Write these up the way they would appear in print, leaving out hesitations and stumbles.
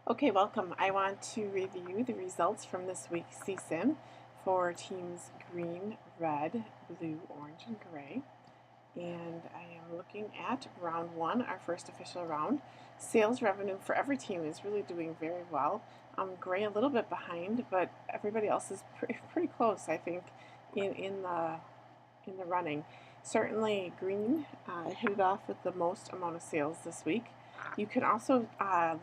Okay, welcome. I want to review the results from this week's CSIM for teams green, red, blue, orange, and gray. And I am looking at round one, our first official round. Sales revenue for every team is really doing very well. Gray a little bit behind, but everybody else is pretty close, I think, in the running. Certainly, green hit it off with the most amount of sales this week. You can also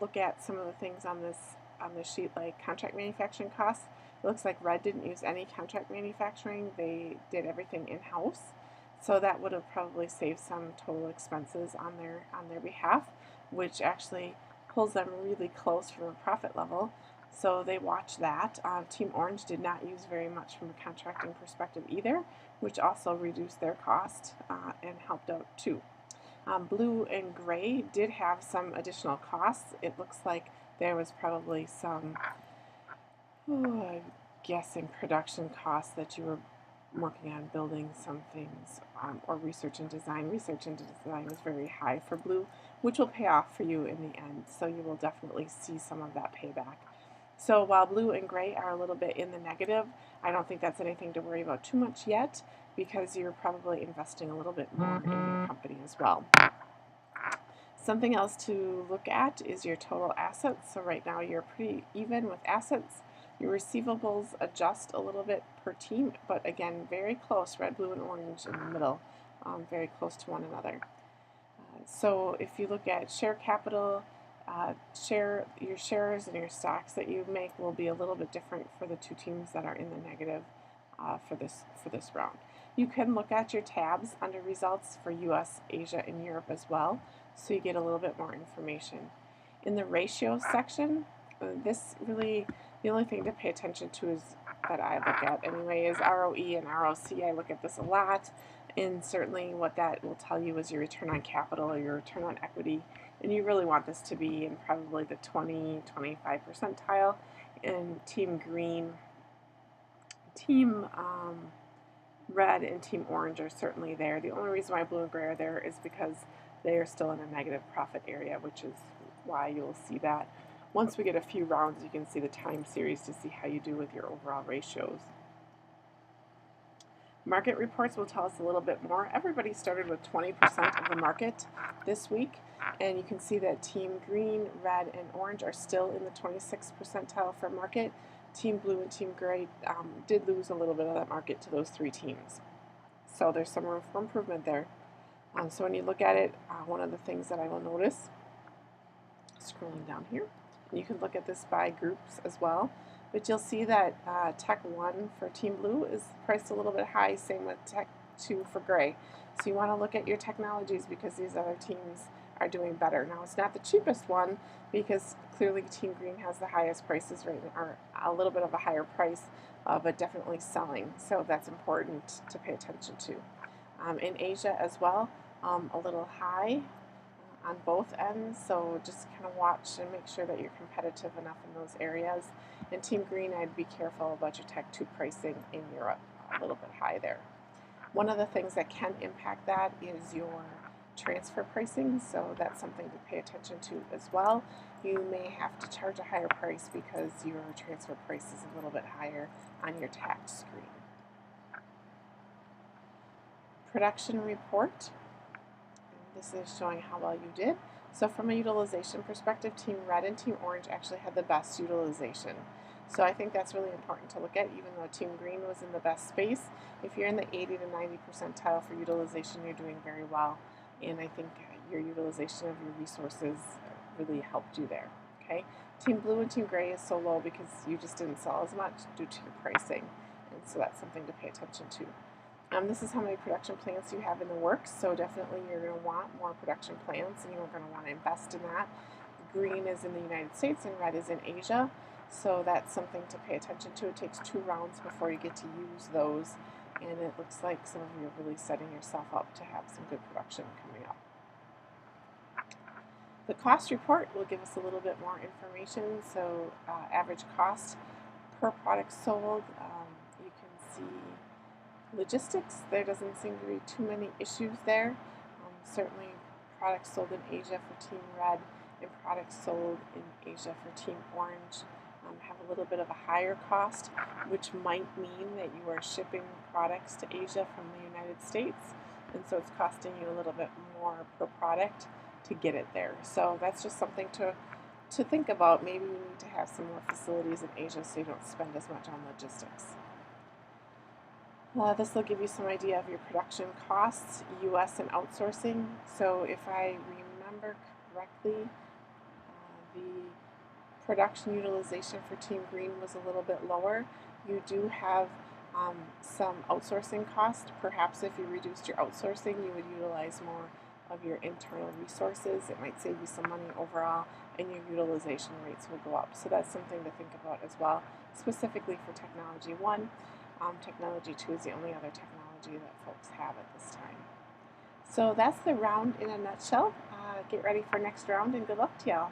look at some of the things on this sheet, like contract manufacturing costs. It looks like red didn't use any contract manufacturing; they did everything in house, so that would have probably saved some total expenses on their behalf, which actually pulls them really close from a profit level. So they watch that. Team Orange did not use very much from a contracting perspective either, which also reduced their cost and helped out too. Blue and gray did have some additional costs. It looks like there was probably some, I'm guessing, production costs that you were working on building some things, or research and design. Research and design is very high for blue, which will pay off for you in the end. So you will definitely see some of that payback. So while blue and gray are a little bit in the negative, I don't think that's anything to worry about too much yet, because you're probably investing a little bit more in your company as well. Something else to look at is your total assets. So right now you're pretty even with assets. Your receivables adjust a little bit per team, but again, very close, red, blue, and orange in the middle, very close to one another. So if you look at share capital, your shares and your stocks that you make will be a little bit different for the two teams that are in the negative for this round. You can look at your tabs under results for US, Asia, and Europe as well, so you get a little bit more information. In the ratios section, this really, the only thing to pay attention to is that I look at anyway is ROE and ROC. I look at this a lot, and certainly what that will tell you is your return on capital or your return on equity, and you really want this to be in probably the 20-25 percentile. And team green, team red, and team orange are certainly there. The only reason why blue and gray are there is because they are still in a negative profit area, which is why you'll see that. Once we get a few rounds, you can see the time series to see how you do with your overall ratios. Market reports will tell us a little bit more. Everybody started with 20% of the market this week, and you can see that team green, red, and orange are still in the 26th percentile for market. Team blue and team gray did lose a little bit of that market to those three teams. So there's some room for improvement there. So when you look at it, one of the things that I will notice, scrolling down here, you can look at this by groups as well, but you'll see that Tech 1 for Team Blue is priced a little bit high, same with Tech 2 for Gray. So you want to look at your technologies because these other teams are doing better. Now it's not the cheapest one because clearly Team Green has the highest prices right now, or a little bit of a higher price, but definitely selling. So that's important to pay attention to. In Asia as well, a little high on both ends, so just kind of watch and make sure that you're competitive enough in those areas. And Team Green, I'd be careful about your Tech 2 pricing in Europe, a little bit high there. One of the things that can impact that is your transfer pricing, so that's something to pay attention to as well. You may have to charge a higher price because your transfer price is a little bit higher on your tax screen. Production report. This is showing how well you did. So from a utilization perspective, Team Red and Team Orange actually had the best utilization. So I think that's really important to look at, even though Team Green was in the best space. If you're in the 80 to 90 percentile for utilization, you're doing very well. And I think your utilization of your resources really helped you there. Okay. Team Blue and Team Gray is so low because you just didn't sell as much due to your pricing. And so that's something to pay attention to. This is how many production plants you have in the works, so definitely you're going to want more production plants and you're going to want to invest in that. Green is in the United States and red is in Asia, so that's something to pay attention to. It takes 2 rounds before you get to use those, and it looks like some of you are really setting yourself up to have some good production coming up. The cost report will give us a little bit more information, so average cost per product sold, you can see logistics, there doesn't seem to be too many issues there. Certainly products sold in Asia for Team Red and products sold in Asia for Team Orange have a little bit of a higher cost, which might mean that you are shipping products to Asia from the United States, and so it's costing you a little bit more per product to get it there. So that's just something to think about. Maybe we need to have some more facilities in Asia so you don't spend as much on logistics. This will give you some idea of your production costs, US and outsourcing. So if I remember correctly, the production utilization for Team Green was a little bit lower. You do have some outsourcing cost. Perhaps if you reduced your outsourcing, you would utilize more of your internal resources. It might save you some money overall, and your utilization rates will go up. So that's something to think about as well, specifically for Technology 1. Technology 2 is the only other technology that folks have at this time. So that's the round in a nutshell. Get ready for next round, and good luck to y'all.